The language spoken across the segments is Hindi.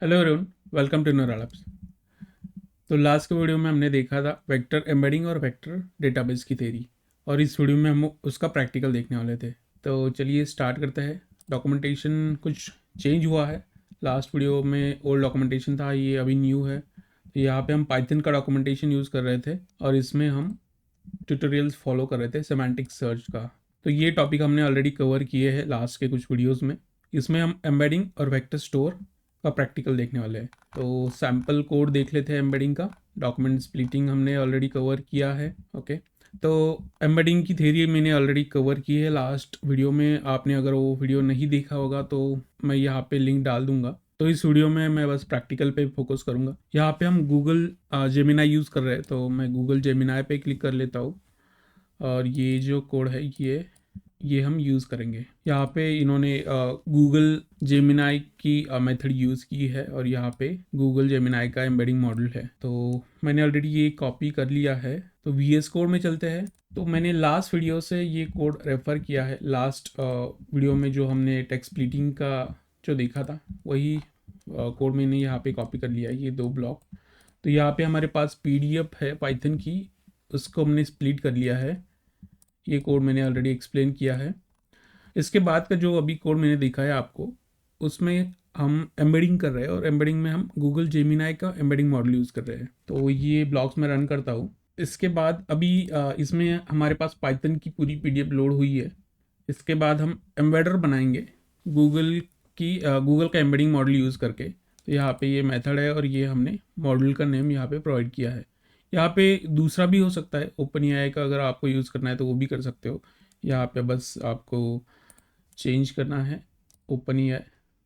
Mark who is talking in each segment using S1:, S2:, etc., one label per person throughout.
S1: Hello everyone, welcome to knowledge. तो लास्ट के वीडियो में हमने देखा था वेक्टर एम्बेडिंग और वेक्टर डेटाबेस की थ्योरी, और इस वीडियो में हम उसका प्रैक्टिकल देखने वाले थे। तो चलिए स्टार्ट करते हैं। डॉक्यूमेंटेशन कुछ चेंज हुआ है। लास्ट वीडियो में ओल्ड डॉक्यूमेंटेशन था, ये अभी न्यू है। तो यहाँ पे हम पाइथन का डॉक्यूमेंटेशन यूज़ कर रहे थे और इसमें हम ट्यूटोरियल्स फॉलो कर रहे थे सेमांटिक सर्च का। तो ये टॉपिक हमने ऑलरेडी कवर किए हैं लास्ट के कुछ वीडियोस में। इसमें हम एम्बेडिंग और वेक्टर स्टोर का प्रैक्टिकल देखने वाले हैं। तो सैम्पल कोड देख लेते हैं एम्बेडिंग का। डॉक्यूमेंट स्प्लिटिंग हमने ऑलरेडी कवर किया है। ओके, तो एम्बेडिंग की थ्योरी मैंने ऑलरेडी कवर की है लास्ट वीडियो में। आपने अगर वो वीडियो नहीं देखा होगा तो मैं यहाँ पे लिंक डाल दूंगा। तो इस वीडियो में मैं बस प्रैक्टिकल पे फोकस करूंगा। यहाँ पे हम गूगल जेमिनाई यूज़ कर रहे हैं, तो मैं गूगल जेमिनाई पे क्लिक कर लेता हूँ और ये जो कोड है ये हम यूज़ करेंगे। यहाँ पे इन्होंने गूगल जेमिनाई की मेथड यूज़ की है और यहाँ पे गूगल जेमिनाई का एम्बेडिंग मॉडल है। तो मैंने ऑलरेडी ये कॉपी कर लिया है। तो VS कोड में चलते हैं। तो मैंने लास्ट वीडियो से ये कोड रेफ़र किया है। लास्ट वीडियो में जो हमने टेक्स्ट स्प्लिटिंग का जो देखा था वही कोड मैंने यहाँ पे कॉपी कर लिया है, ये 2 ब्लॉक। तो यहाँ पे हमारे पास PDF है पाइथन की, उसको हमने स्प्लिट कर लिया है। ये कोड मैंने ऑलरेडी एक्सप्लेन किया है। इसके बाद का जो अभी कोड मैंने दिखाया आपको, उसमें हम एम्बेडिंग कर रहे हैं और एम्बेडिंग में हम गूगल जेमिनाई का एम्बेडिंग मॉडल यूज़ कर रहे हैं। तो ये ब्लॉक्स में रन करता हूँ। इसके बाद अभी इसमें हमारे पास पाइथन की पूरी PDF लोड हुई है। इसके बाद हम एम्बेडर बनाएंगे गूगल गूगल का एम्बेडिंग मॉडल यूज़ करके। तो यहाँ पे ये मेथड है और ये हमने मॉडल का नेम यहाँ पे प्रोवाइड किया है। यहाँ पे दूसरा भी हो सकता है, ओपन एआई का अगर आपको यूज़ करना है तो वो भी कर सकते हो। यहाँ पे बस आपको चेंज करना है ओपन एआई।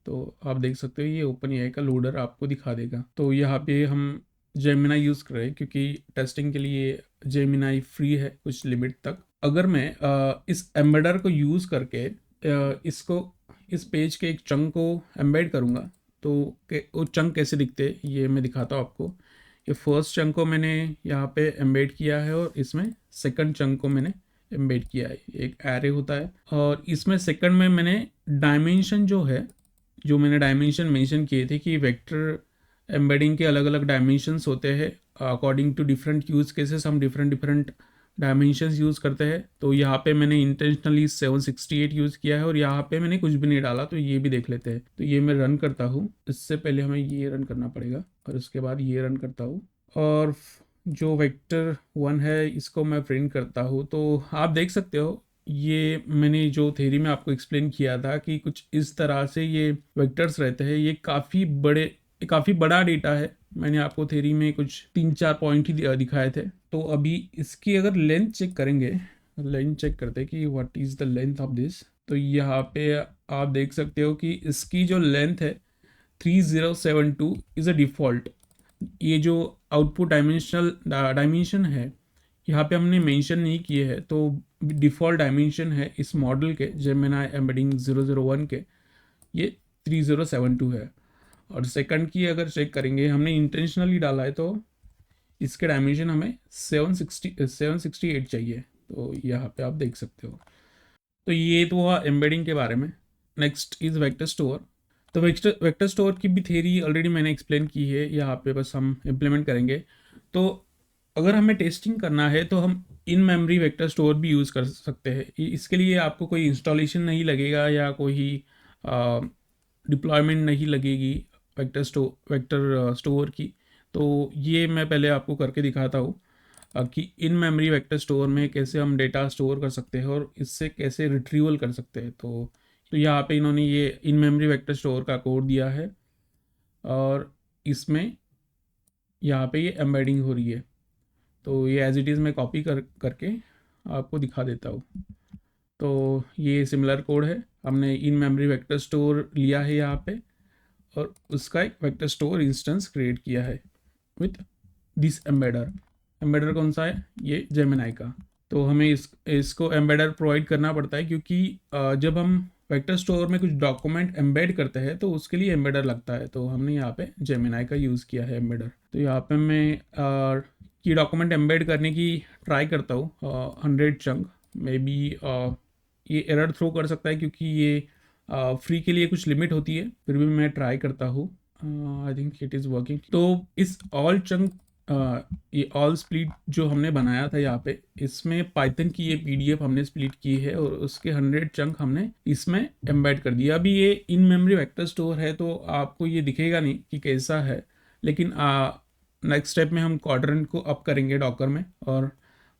S1: तो आप देख सकते हो ये ओपन एआई का लोडर आपको दिखा देगा। तो यहाँ पे हम जेमिनाई यूज़ कर रहे हैं क्योंकि टेस्टिंग के लिए जेमिनाई फ्री है कुछ लिमिट तक। अगर मैं इस एम्बेडर को यूज़ करके इसको इस पेज के एक चंक को एम्बेड करूँगा तो वो चंक कैसे दिखते हैं ये मैं दिखाता हूँ आपको। ये फर्स्ट चंक को मैंने यहाँ पे एम्बेड किया है और इसमें सेकंड चंक को मैंने एम्बेड किया है। एक एरे होता है और इसमें सेकंड में मैंने डायमेंशन जो है, जो मैंने डायमेंशन मेंशन किए थे कि वेक्टर एम्बेडिंग के अलग अलग डायमेंशंस होते हैं। According to different use cases हम डिफरेंट डिफरेंट डायमेंशंस यूज़ करते हैं। तो यहाँ पे मैंने इंटेंशनली 768 यूज़ किया है और यहाँ पे मैंने कुछ भी नहीं डाला। तो ये भी देख लेते हैं। तो ये मैं रन करता हूँ। इससे पहले हमें ये रन करना पड़ेगा और उसके बाद ये रन करता हूँ और जो वेक्टर 1 है इसको मैं प्रिंट करता हूँ। तो आप देख सकते हो ये मैंने जो थ्योरी में आपको एक्सप्लेन किया था कि कुछ इस तरह से ये वेक्टर्स रहते हैं। ये काफ़ी बड़ा डेटा है। मैंने आपको थ्योरी में कुछ 3-4 पॉइंट ही दिखाए थे। तो अभी इसकी अगर लेंथ चेक करेंगे, लेंथ चेक करते हैं कि what is the length of this. तो यहाँ पे आप देख सकते हो कि इसकी जो लेंथ है 3072 इज़ अ डिफ़ॉल्ट। ये जो आउटपुट डायमेंशन है यहाँ पे हमने मेंशन नहीं किए हैं। तो डिफ़ॉल्ट डायमेंशन है इस मॉडल के जेमिनाई एम्बेडिंग 001 के, ये 3072 है। और सेकंड की अगर चेक करेंगे, हमने इंटेंशनली डाला है तो इसके डायमेंशन हमें 768 चाहिए। तो यहाँ पे आप देख सकते हो। तो ये तो हुआ एम्बेडिंग के बारे में। Next is vector store. तो वेक्टर स्टोर की भी थ्योरी ऑलरेडी मैंने एक्सप्लेन की है, यहाँ पे बस हम इम्प्लीमेंट करेंगे। तो अगर हमें टेस्टिंग करना है तो हम इन मेमोरी वेक्टर स्टोर भी यूज़ कर सकते हैं। इसके लिए आपको कोई इंस्टॉलेशन नहीं लगेगा या कोई डिप्लॉयमेंट नहीं लगेगी वेक्टर स्टोर की। तो ये मैं पहले आपको करके दिखाता हूँ कि इन मेमोरी वेक्टर स्टोर में कैसे हम डेटा स्टोर कर सकते हैं और इससे कैसे रिट्रीवल कर सकते हैं। तो यहाँ पे इन्होंने ये इन मेमोरी वेक्टर स्टोर का कोड दिया है और इसमें यहाँ पे ये एम्बेडिंग हो रही है। तो ये एज इट इज़ मैं कॉपी करके आपको दिखा देता हूँ। तो ये सिमिलर कोड है, हमने इन मेमोरी वेक्टर स्टोर लिया है यहाँ पे और उसका एक वेक्टर स्टोर इंस्टेंस क्रिएट किया है विथ दिस एम्बेडर। एम्बेडर कौन सा है? ये जेमिनाई का। तो हमें इसको एम्बेडर प्रोवाइड करना पड़ता है क्योंकि जब हम वेक्टर स्टोर में कुछ डॉक्यूमेंट एम्बेड करते हैं तो उसके लिए एम्बेडर लगता है। तो हमने यहाँ पे जेमिनाई का यूज़ किया है एम्बेडर। तो यहाँ पे मैं की डॉक्यूमेंट एम्बेड करने की ट्राई करता हूँ 100 चंक। मे बी ये एरर थ्रो कर सकता है क्योंकि ये फ्री के लिए कुछ लिमिट होती है, फिर भी मैं ट्राई करता हूँ I think it is working. तो इस ऑल चंक ये ऑल स्प्लिट जो हमने बनाया था यहाँ पे, इसमें पाइथन की ये पीडीएफ हमने स्प्लिट की है और उसके 100 चंक हमने इसमें एम्बेड कर दिया। अभी ये इन मेमोरी वेक्टर स्टोर है तो आपको ये दिखेगा नहीं कि कैसा है, लेकिन नेक्स्ट स्टेप में हम क्वाड्रेंट को अप करेंगे डॉकर में और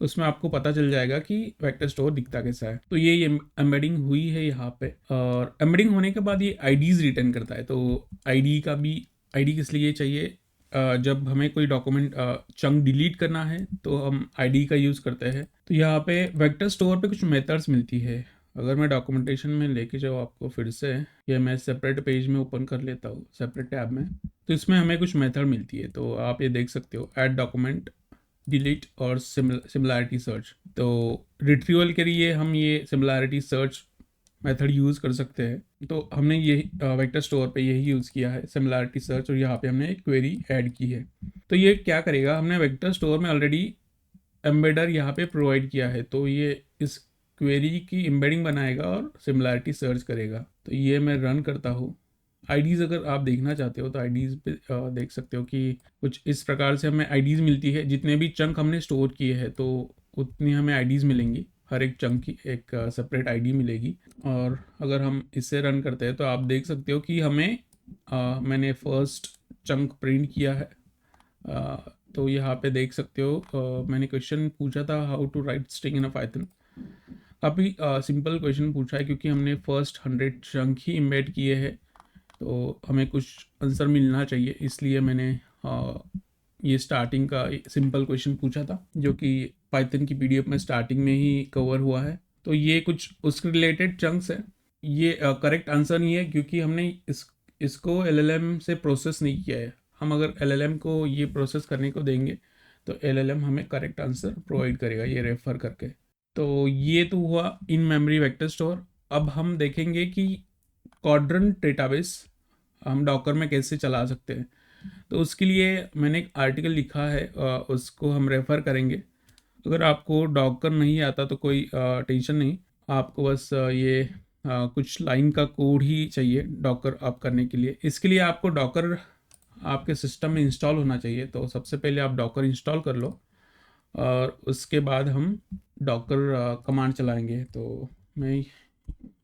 S1: उसमें आपको पता चल जाएगा कि वेक्टर स्टोर दिखता कैसा है। तो ये एम्बेडिंग हुई है यहाँ पे, और एम्बेडिंग होने के बाद ये आईडीज रिटर्न करता है। तो आईडी का भी, आईडी किस लिए चाहिए, जब हमें कोई डॉक्यूमेंट चंक डिलीट करना है तो हम आईडी का यूज़ करते हैं। तो यहाँ पे वेक्टर स्टोर पे कुछ मेथड्स मिलती है। अगर मैं डॉक्यूमेंटेशन में लेके जाऊँ आपको फिर से, या मैं सेपरेट पेज में ओपन कर लेता हूँ सेपरेट टैब में, तो इसमें हमें कुछ मेथड मिलती है। तो आप ये देख सकते हो, ऐड डॉक्यूमेंट, डिलीट और सिमिलैरिटी सर्च। तो रिट्रीवल के लिए हम ये सिमिलैरिटी सर्च मेथड यूज़ कर सकते हैं। तो हमने यही वेक्टर स्टोर पे यही यूज़ किया है, सिमिलैरिटी सर्च, और यहाँ पे हमने एक क्वेरी ऐड की है। तो ये क्या करेगा, हमने वेक्टर स्टोर में ऑलरेडी एम्बेडर यहाँ पे प्रोवाइड किया है, तो ये इस क्वेरी की एम्बेडिंग बनाएगा और सिमिलैरिटी सर्च करेगा। तो ये मैं रन करता हूँ। आईडीज़ अगर आप देखना चाहते हो तो आईडीज़ पे देख सकते हो कि कुछ इस प्रकार से हमें आईडीज़ मिलती है। जितने भी चंक हमने स्टोर किए हैं तो उतनी हमें आईडीज़ मिलेंगी, हर एक चंक की एक सेपरेट आईडी मिलेगी। और अगर हम इसे रन करते हैं तो आप देख सकते हो कि हमें मैंने फर्स्ट चंक प्रिंट किया है। तो यहाँ पे देख सकते हो, मैंने क्वेश्चन पूछा था how to write string in a Python. काफ़ी सिंपल क्वेश्चन पूछा है क्योंकि हमने फर्स्ट 100 चंक ही इम्बेड किए हैं, तो हमें कुछ आंसर मिलना चाहिए, इसलिए मैंने ये स्टार्टिंग का सिंपल क्वेश्चन पूछा था जो कि पाइथन की पीडीएफ में स्टार्टिंग में ही कवर हुआ है। तो ये कुछ उसके रिलेटेड चंक्स है। ये करेक्ट आंसर नहीं है क्योंकि हमने इसको एलएलएम से प्रोसेस नहीं किया है। हम अगर एलएलएम को ये प्रोसेस करने को देंगे तो एलएलएम हमें करेक्ट आंसर प्रोवाइड करेगा ये रेफर करके। तो ये तो हुआ इन मेमोरी वेक्टर स्टोर। अब हम देखेंगे कि क्वाड्रेंट डेटाबेस हम डॉकर में कैसे चला सकते हैं। तो उसके लिए मैंने एक आर्टिकल लिखा है, उसको हम रेफ़र करेंगे। अगर आपको डॉकर नहीं आता तो कोई टेंशन नहीं, आपको बस ये कुछ लाइन का कोड ही चाहिए डॉकर अप करने के लिए। इसके लिए आपको डॉकर आपके सिस्टम में इंस्टॉल होना चाहिए। तो सबसे पहले आप डॉकर इंस्टॉल कर लो और उसके बाद हम डॉकर कमांड चलाएंगे। तो मैं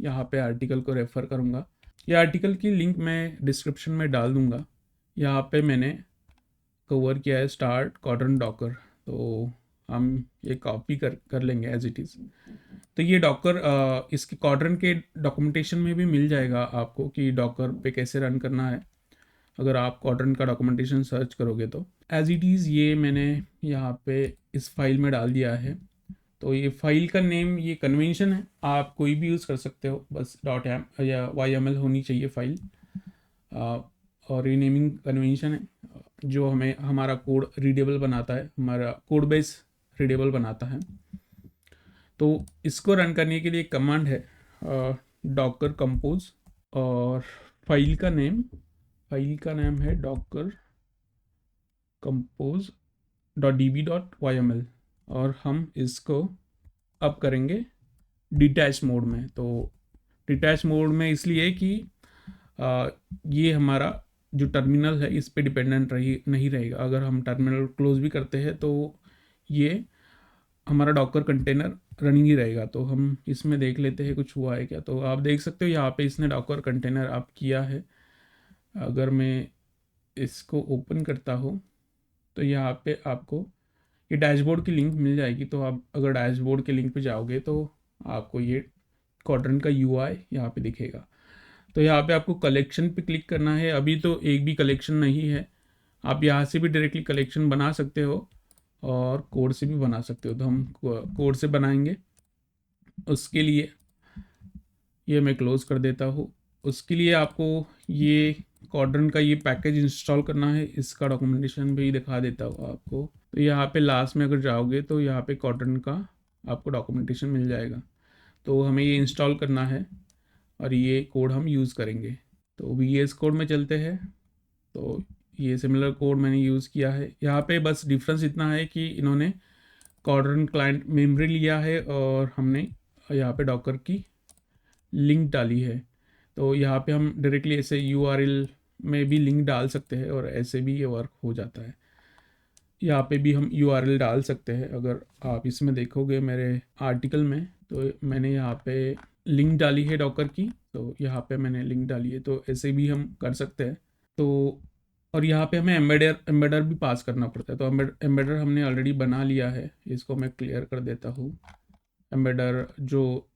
S1: यहाँ पे आर्टिकल को रेफ़र करूँगा। ये आर्टिकल की लिंक मैं डिस्क्रिप्शन में डाल दूँगा। यहाँ पे मैंने कवर किया है स्टार्ट क्वाड्रेंट डॉकर, तो हम ये कॉपी कर लेंगे एज इट इज़। तो ये डॉकर इसके क्वाड्रेंट के डॉक्यूमेंटेशन में भी मिल जाएगा आपको कि डॉकर पे कैसे रन करना है। अगर आप क्वाड्रेंट का डॉक्यूमेंटेशन सर्च करोगे तो एज इट इज़ ये मैंने यहाँ पे इस फाइल में डाल दिया है। तो ये फाइल का नेम ये कन्वेंशन है, आप कोई भी यूज़ कर सकते हो, बस .m या YML होनी चाहिए फाइल। और रीनेमिंग कन्वेंशन है जो हमें हमारा कोड रीडेबल बनाता है, हमारा कोड बेस रीडेबल बनाता है। तो इसको रन करने के लिए कमांड है डॉकर कंपोज, और फाइल का नेम है डॉकर कंपोज .db.yml, और हम इसको अब करेंगे डिटैच मोड में। तो डिटैच मोड में इसलिए कि ये हमारा जो टर्मिनल है इस पे डिपेंडेंट नहीं रहेगा। अगर हम टर्मिनल क्लोज भी करते हैं तो ये हमारा डॉकर कंटेनर रनिंग ही रहेगा। तो हम इसमें देख लेते हैं कुछ हुआ है क्या। तो आप देख सकते हो यहाँ पे इसने डॉकर कंटेनर आप किया है। अगर मैं इसको ओपन करता हूँ तो यहाँ पे आपको ये डैशबोर्ड की लिंक मिल जाएगी। तो आप अगर डैशबोर्ड के लिंक पे जाओगे तो आपको ये क्वाड्रेंट का UI यहाँ पे दिखेगा। तो यहाँ पे आपको कलेक्शन पे क्लिक करना है। अभी तो एक भी कलेक्शन नहीं है, आप यहाँ से भी डायरेक्टली कलेक्शन बना सकते हो और कोड से भी बना सकते हो। तो हम कोड से बनाएंगे। उसके लिए ये मैं क्लोज़ कर देता हूँ। उसके लिए आपको ये क्वाड्रेंट का ये पैकेज इंस्टॉल करना है, इसका डॉक्यूमेंटेशन भी दिखा देता हूँ आपको। तो यहाँ पे लास्ट में अगर जाओगे तो यहाँ पे क्वाड्रेंट का आपको डॉक्यूमेंटेशन मिल जाएगा। तो हमें ये इंस्टॉल करना है और ये कोड हम यूज़ करेंगे। तो VS कोड में चलते हैं। तो ये सिमिलर कोड मैंने यूज़ किया है। यहाँ पे बस डिफरेंस इतना है कि इन्होंने क्वाड्रेंट क्लाइंट मेमोरी लिया है और हमने यहाँ पे डॉकर की लिंक डाली है। तो यहाँ पे हम डायरेक्टली ऐसे URL में भी लिंक डाल सकते हैं और ऐसे भी ये वर्क हो जाता है। यहाँ पे भी हम URL डाल सकते हैं। अगर आप इसमें देखोगे मेरे आर्टिकल में, तो मैंने यहाँ पे लिंक डाली है डॉकर की, तो यहाँ पे मैंने लिंक डाली है, तो ऐसे भी हम कर सकते हैं। तो और यहाँ पे हमें एम्बेडर भी पास करना पड़ता है, तो एम्बेडर हमने ऑलरेडी बना लिया है। इसको मैं क्लियर कर देता हूँ। एम्बेडर जो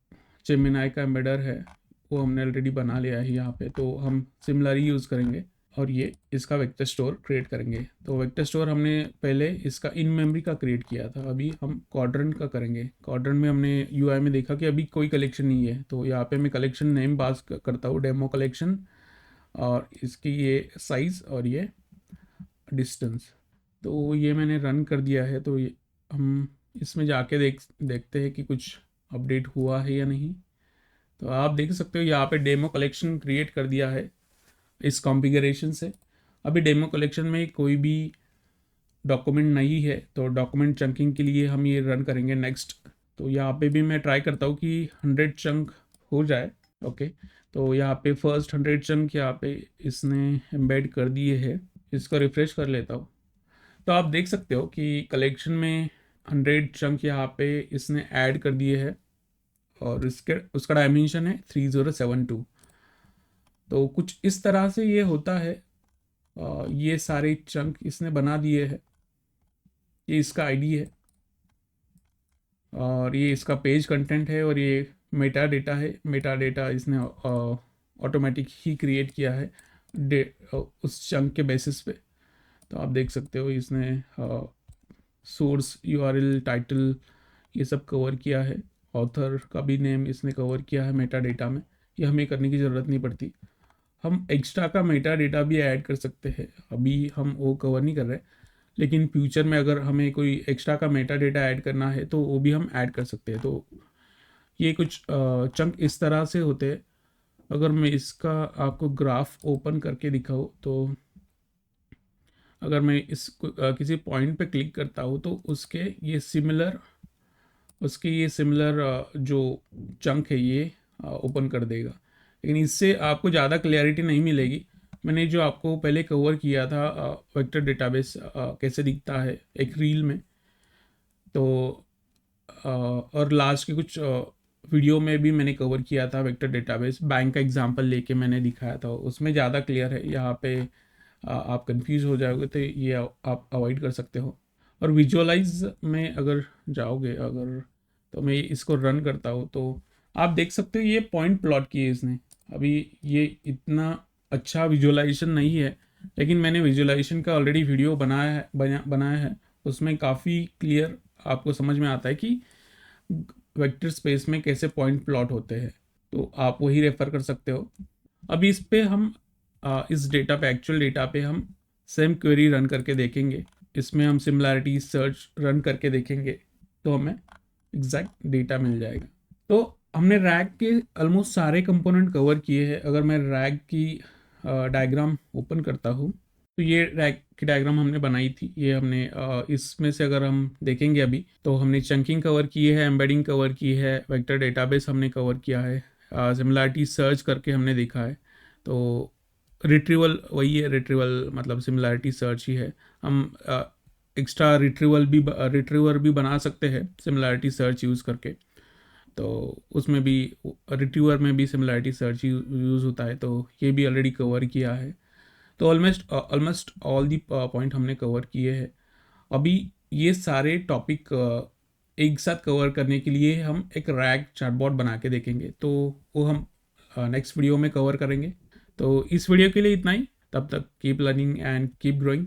S1: जेमिनाई का एम्बेडर है वो हमने ऑलरेडी बना लिया है यहाँ पे, तो हम सिमिलर ही यूज़ करेंगे और ये इसका वेक्टर स्टोर क्रिएट करेंगे। तो वेक्टर स्टोर हमने पहले इसका इन मेमोरी का क्रिएट किया था, अभी हम क्वाड्रेंट का करेंगे। क्वाड्रेंट में हमने UI में देखा कि अभी कोई कलेक्शन नहीं है, तो यहाँ पे मैं कलेक्शन नेम पास करता हूँ, डेमो कलेक्शन, और इसकी ये साइज़ और ये डिस्टेंस। तो ये मैंने रन कर दिया है। तो ये हम इसमें जाके देखते हैं कि कुछ अपडेट हुआ है या नहीं। तो आप देख सकते हो यहाँ पे डेमो कलेक्शन क्रिएट कर दिया है इस कॉन्फ़िगरेशन से। अभी डेमो कलेक्शन में कोई भी डॉक्यूमेंट नहीं है, तो डॉक्यूमेंट चंकिंग के लिए हम ये रन करेंगे नेक्स्ट। तो यहाँ पे भी मैं ट्राई करता हूँ कि 100 चंक हो जाए। ओके, तो यहाँ पे फर्स्ट 100 चंक यहाँ पे इसने एम्बेड कर दिए है। इसको रिफ्रेश कर लेता हूँ, तो आप देख सकते हो कि कलेक्शन में 100 चंक यहाँ पे इसने ऐड कर दिए है और उसका डायमेंशन है 3072। तो कुछ इस तरह से ये होता है। ये सारे चंक इसने बना दिए हैं। ये इसका आईडी है और ये इसका पेज कंटेंट है और ये मेटा डेटा है। मेटा डेटा इसने ऑटोमेटिक ही क्रिएट किया है उस चंक के बेसिस पे। तो आप देख सकते हो इसने सोर्स, URL, टाइटल ये सब कवर किया है। ऑथर का भी नेम इसने कवर किया है मेटा डेटा में। ये हमें करने की ज़रूरत नहीं पड़ती। हम एक्स्ट्रा का मेटा डेटा भी ऐड कर सकते हैं, अभी हम वो कवर नहीं कर रहे, लेकिन फ्यूचर में अगर हमें कोई एक्स्ट्रा का मेटा डेटा ऐड करना है तो वो भी हम ऐड कर सकते हैं। तो ये कुछ चंक इस तरह से होते हैं। अगर मैं इसका आपको ग्राफ ओपन करके दिखाऊँ, तो अगर मैं इस किसी पॉइंट पे क्लिक करता हूँ तो उसके ये सिमिलर जो चंक है ये ओपन कर देगा, लेकिन इससे आपको ज़्यादा क्लैरिटी नहीं मिलेगी। मैंने जो आपको पहले कवर किया था वेक्टर डेटाबेस कैसे दिखता है एक रील में, तो और लास्ट के कुछ वीडियो में भी मैंने कवर किया था वेक्टर डेटाबेस, बैंक का एग्जांपल लेके मैंने दिखाया था, उसमें ज़्यादा क्लियर है। यहाँ पे आप कंफ्यूज हो जाओगे तो ये आप अवॉइड कर सकते हो। और विजुअलाइज में अगर जाओगे, अगर तो मैं इसको रन करता हूँ तो आप देख सकते हो ये पॉइंट प्लॉट किए इसने। अभी ये इतना अच्छा विजुअलाइजेशन नहीं है, लेकिन मैंने विजुअलाइजेशन का ऑलरेडी वीडियो बनाया है। उसमें काफ़ी क्लियर आपको समझ में आता है कि वेक्टर स्पेस में कैसे पॉइंट प्लॉट होते हैं, तो आप वही रेफर कर सकते हो। अभी इस पे हम इस डेटा पे, एक्चुअल डेटा पे हम सेम क्वेरी रन करके देखेंगे। इसमें हम सिमिलैरिटी सर्च रन करके देखेंगे तो हमें एग्जैक्ट डेटा मिल जाएगा। तो हमने रैग के ऑलमोस्ट सारे कंपोनेंट कवर किए हैं। अगर मैं रैग की डायग्राम ओपन करता हूँ, तो ये रैग की डायग्राम हमने बनाई थी। ये हमने इसमें से अगर हम देखेंगे अभी, तो हमने चंकिंग कवर की है, एम्बेडिंग कवर की है, वेक्टर डेटाबेस हमने कवर किया है, सिमिलैरिटी सर्च करके हमने देखा है। तो रिट्रीवल वही है, रिट्रीवल मतलब सिमिलैरिटी सर्च ही है। हम एक्स्ट्रा रिट्रीवर भी बना सकते हैं सिमिलैरिटी सर्च यूज़ करके, तो उसमें भी रिट्रीवर में भी सिमिलैरिटी सर्च यूज़ होता है। तो ये भी ऑलरेडी कवर किया है। तो ऑलमोस्ट ऑल दी पॉइंट हमने कवर किए हैं। अभी ये सारे टॉपिक एक साथ कवर करने के लिए हम एक रैग चैटबॉट बना के देखेंगे, तो वो हम नेक्स्ट वीडियो में कवर करेंगे। तो इस वीडियो के लिए इतना ही। तब तक keep learning and keep growing.